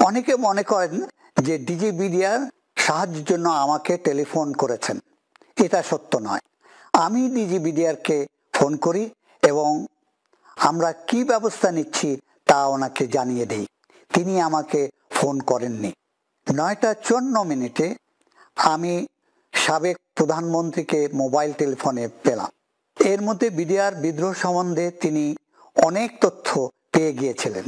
অনেকে মনে করেন যে ডিজি বিডিআর সাহায্যের জন্য আমাকে টেলিফোন করেছেন। এটা সত্য নয়। আমি ডিজি বিডিআরকে ফোন করি এবং আমরা কি ব্যবস্থা নিচ্ছি তা ওনাকে জানিয়ে দেই। তিনি আমাকে ফোন করেননি। 9:54 আমি সাবেক প্রধানমন্ত্রীকে মোবাইল টেলিফোনে পেলাম। এর মধ্যে বিডিআর বিদ্রোহ সম্বন্ধে তিনি অনেক তথ্য পেয়ে গিয়েছিলেন।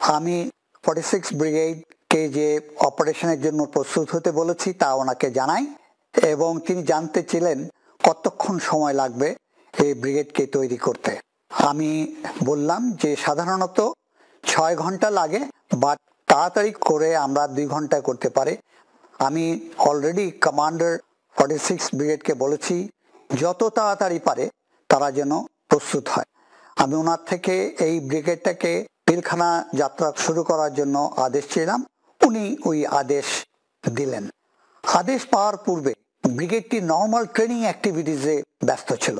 আমি 46 ব্রিগেডকে যে অপারেশনের জন্য প্রস্তুত হতে বলেছি তা ওনাকে জানাই এবং তিনি জানতে ছিলেন কতক্ষণ সময় লাগবে এই ব্রিগেডকে তৈরি করতে। আমি বললাম যে সাধারণত 6 ঘন্টা লাগে, বাট তাড়াতাড়ি করে আমরা 2 ঘন্টায় করতে পারি। আমি অলরেডি কমান্ডার 46 ব্রিগেডকে বলেছি যত তাড়াতাড়ি পারে তারা যেন প্রস্তুত হয়। আমি ওনার থেকে এই ব্রিগেডটাকে পিলখানা যাত্রা শুরু করার জন্য আদেশ ছিলাম। উনি ওই আদেশ দিলেন। আদেশ পাওয়ার পূর্বে ব্রিগেডটি নর্মাল ট্রেনিং অ্যাক্টিভিটিসে ব্যস্ত ছিল।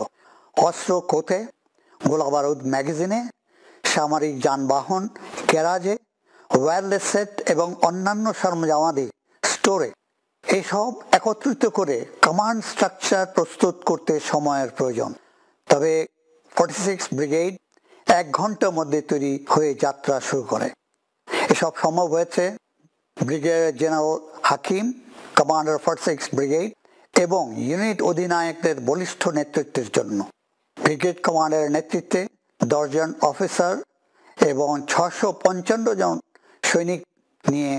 অস্ত্র কোথে, গোলাবারুদ ম্যাগাজিনে, সামরিক যানবাহন গ্যারাজে, ওয়্যারলেস সেট এবং অন্যান্য সরঞ্জামাদি স্টোরে, এসব একত্রিত করে কমান্ড স্ট্রাকচার প্রস্তুত করতে সময়ের প্রয়োজন। তবে 46 ব্রিগেড 1 ঘন্টার মধ্যে তৈরি হয়ে যাত্রা শুরু করে। এসব সম্ভব হয়েছে ব্রিগেডিয়ার জেনারেল হাকিম, কমান্ডার 46 ব্রিগেড এবং ইউনিট অধিনায়কদের বলিষ্ঠ নেতৃত্বের জন্য। ব্রিগেড কমান্ডারের নেতৃত্বে 10 জন অফিসার এবং 655 জন সৈনিক নিয়ে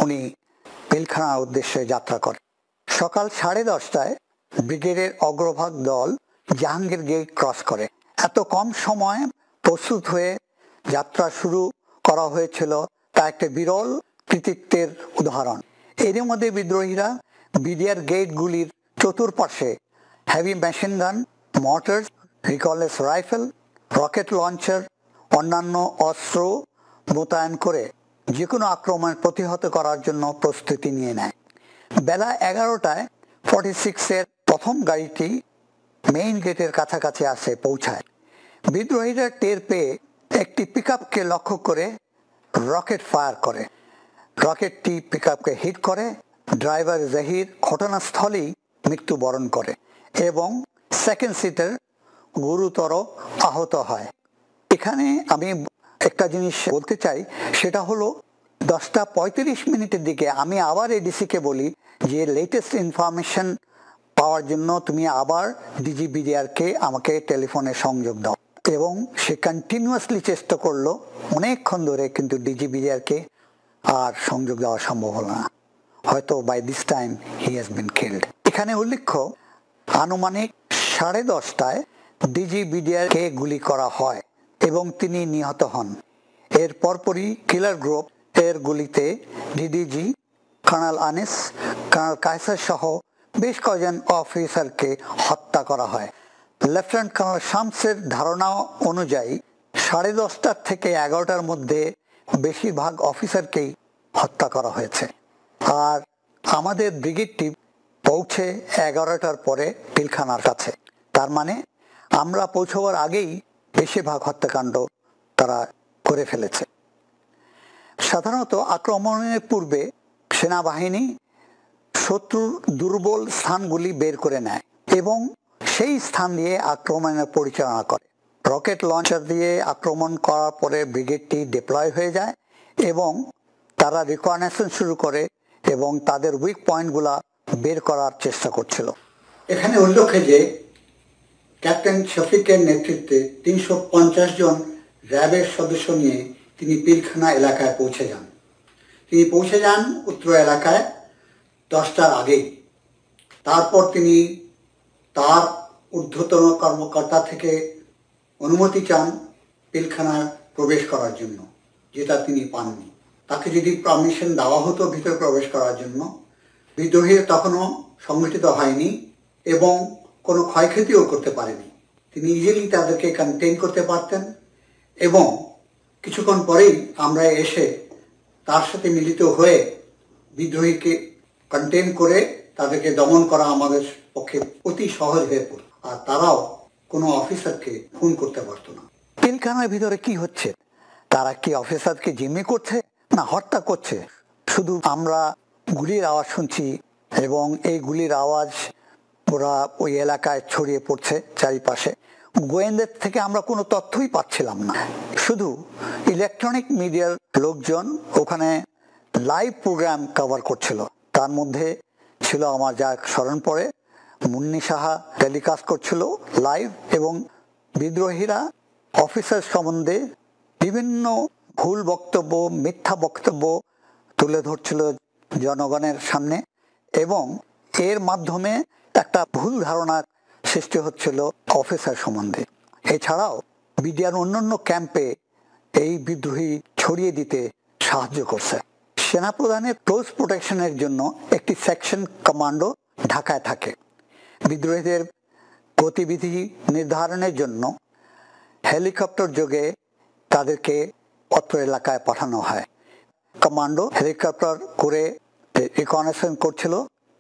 উনি পিলখানার উদ্দেশ্যে যাত্রা করেন। সকাল 10:30টায় ব্রিগেডের অগ্রভাগ দল জাহাঙ্গীর গেট ক্রস করে। এত কম সময়ে প্রস্তুত হয়ে যাত্রা শুরু করা হয়েছিল তা একটা বিরল কৃতিত্বের উদাহরণ। এর মধ্যে বিদ্রোহীরা বিডিআর গেটগুলির চতুর্পাশে heavy machine gun, mortar, recoilless rifle, rocket launcher, অন্যান্য অস্ত্র মোতায়েন করে যে কোনো আক্রমণ প্রতিহত করার জন্য প্রস্তুতি নিয়ে নেয়। বেলা 11টায় 46-এর প্রথম গাড়িটি মেইন গেটের কাছাকাছি আসে পৌঁছায়। বিদ্রোহীরা টের পেয়ে একটি পিকআপকে লক্ষ্য করে রকেট ফায়ার করে। রকেটটি পিকআপকে হিট করে। ড্রাইভার জাহির ঘটনাস্থলেই মৃত্যুবরণ করে এবং সেকেন্ড সিটার গুরুতর আহত হয়। এখানে আমি একটা জিনিস বলতে চাই, সেটা হলো 10:35 দিকে আমি আবার এডিসিকে বলি যে লেটেস্ট ইনফরমেশন পাওয়ার জন্য তুমি আবার ডিজি বিডিআরকে আমাকে টেলিফোনে সংযোগ দাও, এবং সে কন্টিনিউয়াসলি চেষ্টা করলো অনেকক্ষণ ধরে, কিন্তু ডিজি বিডিআরকে আর সংযোগ দেওয়া সম্ভব হলো না। হয়তো by this time he has been killed. এখানে উল্লেখ্য আনুমানিক 10:30টায় ডিজি বিডিআরকে গুলি করা হয় এবং তিনি নিহত হন। এর পরপরই কিলার গ্রুপ এর গুলিতে DDG, colonel Anis, colonel Kaiser সহ বেশ কয়েকজন অফিসারকে হত্যা করা হয়। লেফটেন্যান্ট কর্নেল শামসের ধারণা অনুযায়ী 10:30 থেকে 11টার মধ্যে বেশিরভাগ অফিসারকেই হত্যা করা হয়েছে। আর আমাদের ব্রিগেডটি পৌঁছে 11টার পরে পিলখানার কাছে। তার মানে আমরা পৌঁছবার আগেই বেশিরভাগ হত্যাকাণ্ড তারা করে ফেলেছে। সাধারণত আক্রমণের পূর্বে সেনাবাহিনী শত্রুর দুর্বল স্থানগুলি বের করে নেয় এবং সেই স্থান দিয়ে আক্রমণের পরিচালনা করে। রকেট লঞ্চার দিয়ে আক্রমণ করার পরে ব্রিগেডটি ডিপ্লয় হয়ে যায় এবং তারা রিকগনিশন শুরু করে এবং তাদের উইক পয়েন্টগুলা বের করার চেষ্টা করছিল। এখানে উল্লেখ্য যে ক্যাপ্টেন শফিকের নেতৃত্বে 350 জন র্যাবের সদস্য নিয়ে তিনি পিলখানা এলাকায় পৌঁছে যান। তিনি পৌঁছে যান উত্তর এলাকায় 10টার আগেই। তারপর তিনি তার ঊর্ধ্বতন কর্মকর্তা থেকে অনুমতি চান পিলখানায় প্রবেশ করার জন্য, যেটা তিনি পাননি। তাকে যদি পারমিশন দেওয়া হতো ভিতরে প্রবেশ করার জন্য, বিদ্রোহী তখনও সংগঠিত হয়নি এবং কোনো ক্ষয়ক্ষতিও করতে পারেনি। তিনি ইজিলি তাদেরকে কন্টেইন করতে পারতেন এবং কিছুক্ষণ পরেই আমরা এসে তার সাথে মিলিত হয়ে বিদ্রোহীকে কন্টেইন করে তাদেরকে দমন করা আমাদের পক্ষে অতি সহজ হয়ে পড়ল। আর তারাও কোনো অফিসারকে খুন করতে পারত না। পিলখানার ভিতরে কি হচ্ছে? তারা কি অফিসারকে জিম্মি করছে, না, হত্যা করছে। শুধু আমরা গুলির আওয়াজ শুনছি এবং এই গুলির আওয়াজ ওরা ওই এলাকায় ছড়িয়ে পড়ছে চারিপাশে। গোয়েন্দার থেকে আমরা কোনো তথ্যই পাচ্ছিলাম না। শুধু ইলেকট্রনিক মিডিয়ার লোকজন ওখানে লাইভ প্রোগ্রাম কভার করছিল। তার মধ্যে ছিল আমার যা স্মরণ পড়ে, মুন্নি সাহা টেলিকাস্ট করছিল লাইভ, এবং বিদ্রোহীরা অফিসার সম্বন্ধে বিভিন্ন ভুল বক্তব্য, মিথ্যা বক্তব্য তুলে ধরছিল জনগণের সামনে, এবং এর মাধ্যমে একটা ভুল ধারণা সৃষ্টি হচ্ছিল অফিসার সম্বন্ধে। এছাড়াও বিডিআর অন্যান্য ক্যাম্পে এই বিদ্রোহী ছড়িয়ে দিতে সাহায্য করছে। সেনাপ্রধানের ক্লোজ প্রোটেকশনের জন্য একটি সেকশন কমান্ডো ঢাকায় থাকে। বিদ্রোহীদের গতিবিধি নির্ধারণের জন্য হেলিকপ্টার যোগে তাদেরকে অত্র এলাকায় পাঠানো হয়। কমান্ডো হেলিকপ্টার করে রিকনেসেন্স করছিল,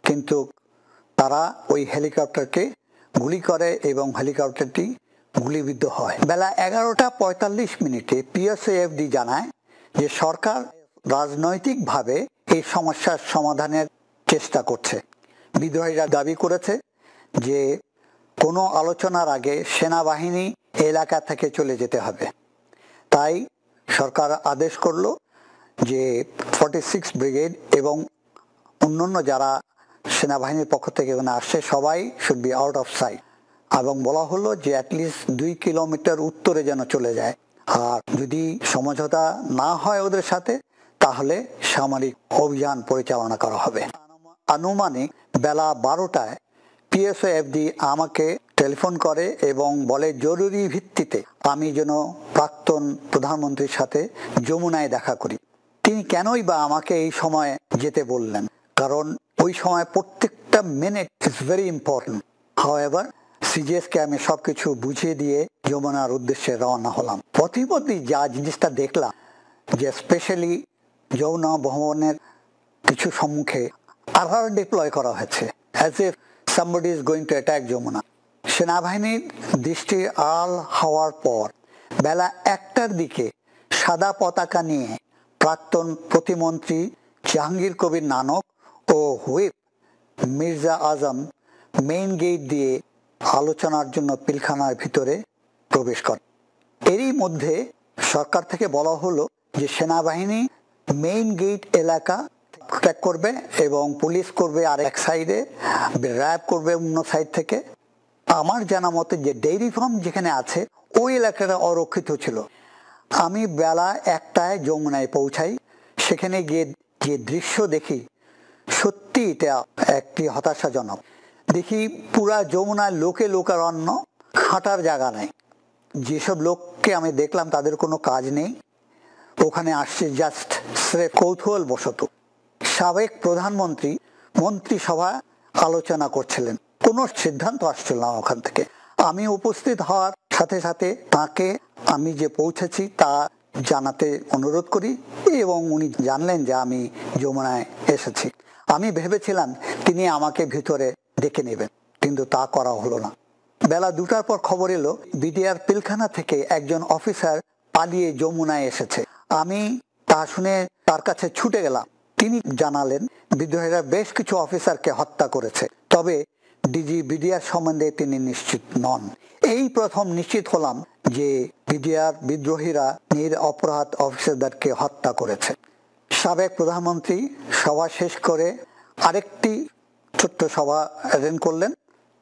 কিন্তু তারা ওই হেলিকপ্টারকে গুলি করে এবং হেলিকপ্টারটি গুলিবিদ্ধ হয়। বেলা 11:45 পিএসএফডি জানায় যে সরকার রাজনৈতিকভাবে এই সমস্যার সমাধানের চেষ্টা করছে। বিদ্রোহীরা দাবি করেছে যে কোনো আলোচনার আগে সেনাবাহিনী এলাকা থেকে চলে যেতে হবে। তাই সরকার আদেশ করল যে 46 ব্রিগেড এবং অন্যান্য যারা সেনাবাহিনীর পক্ষ থেকে এখানে আসছে সবাই should be out of sight, এবং বলা হলো যে অ্যাটলিস্ট 2 কিলোমিটার উত্তরে যেন চলে যায়। আর যদি সমঝোতা না হয় ওদের সাথে, তাহলে সামরিক অভিযান পরিচালনা করা হবে। আনুমানিক বেলা 12টায় পিএসএফডি আমাকে টেলিফোন করে এবং বলে জরুরি ভিত্তিতে আমি যেন প্রাক্তন প্রধানমন্ত্রীর সাথে যমুনায় দেখা করি। তিনি কেনই বা আমাকে এই সময় যেতে বললেন, কারণ ওই সময় প্রত্যেকটা minute is very important. However সিজিএসকে আমি সবকিছু বুঝিয়ে দিয়ে যমুনার উদ্দেশ্যে রওনা হলাম। পথিমধ্যে যা জিনিসটা দেখলাম যে স্পেশালি যমুনা ভবনের কিছু সম্মুখে আধার ডিপ্লয় করা হয়েছে, as if somebody is going to attack Jamuna. সেনাবাহিনীর দৃষ্টি আড়াল হওয়ার পর বেলা 1টার দিকে সাদা পতাকা নিয়ে প্রাক্তন প্রতিমন্ত্রী জাহাঙ্গীর কবির নানক ও হুইপ মির্জা আজম মেইন গেট দিয়ে আলোচনার জন্য পিলখানার ভিতরে প্রবেশ করে। এরই মধ্যে সরকার থেকে বলা হলো যে সেনাবাহিনী মেইন গেট এলাকা প্রোটেক্ট করবে এবং পুলিশ করবে আর এক সাইডে, র্যাব করবে অন্য সাইড থেকে। আমার জানা মতে যে ডেইরি ফার্ম যেখানে আছে ওই এলাকাটা অরক্ষিত ছিল। আমি বেলা 1টায় যমুনায় পৌঁছাই। সেখানে গিয়ে যে দৃশ্য দেখি, সত্যি এটা একটি হতাশাজনক। দেখি পুরা যমুনায় লোকে লোকারণ্য, হাঁটার জায়গা নেই। যেসব লোককে আমি দেখলাম তাদের কোনো কাজ নেই, ওখানে আসছে জাস্ট স্রেফ কৌতূহল বশত। সাবেক প্রধানমন্ত্রী মন্ত্রিসভা আলোচনা করছিলেন, কোনো সিদ্ধান্ত আসছিল না ওখান থেকে। আমি উপস্থিত হওয়ার সাথে সাথে তাকে আমি যে পৌঁছেছি তা জানাতে অনুরোধ করি এবং উনি জানলেন যে আমি যমুনায় এসেছি। আমি ভেবেছিলাম তিনি আমাকে ভিতরে ডেকে নেবেন, কিন্তু তা করা হলো না। বেলা 2টার পর খবর এলো বিডিআর পিলখানা থেকে একজন অফিসার পালিয়ে যমুনায় এসেছে। আমি তা শুনে তার কাছে ছুটে গেলাম। তিনি জানালেন বিদ্রোহীরা বেশ কিছু অফিসারকে হত্যা করেছে, তবে ডিজি বিডিআর সম্বন্ধে তিনি নিশ্চিত নন। এই প্রথম নিশ্চিত হলাম যে বিডিআর বিদ্রোহীরা নিরপরাধ অফিসারদেরকে হত্যা করেছে। সাবেক প্রধানমন্ত্রী সভা শেষ করে আরেকটি ছোট্ট সভা অ্যাটেন্ড করলেন।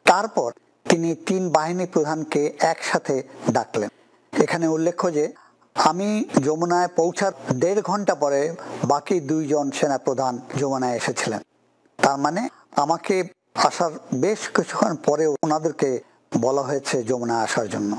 তারপর তিনি 3 বাহিনী প্রধানকে একসাথে ডাকলেন। এখানে উল্লেখ্য যে আমি যমুনায় পৌঁছার 1.5 ঘন্টা পরে বাকি 2 জন সেনাপ্রধান যমুনায় এসেছিলেন। তার মানে আমাকে আসার বেশ কিছুক্ষণ পরে ওনাদেরকে বলা হয়েছে যমুনায় আসার জন্য।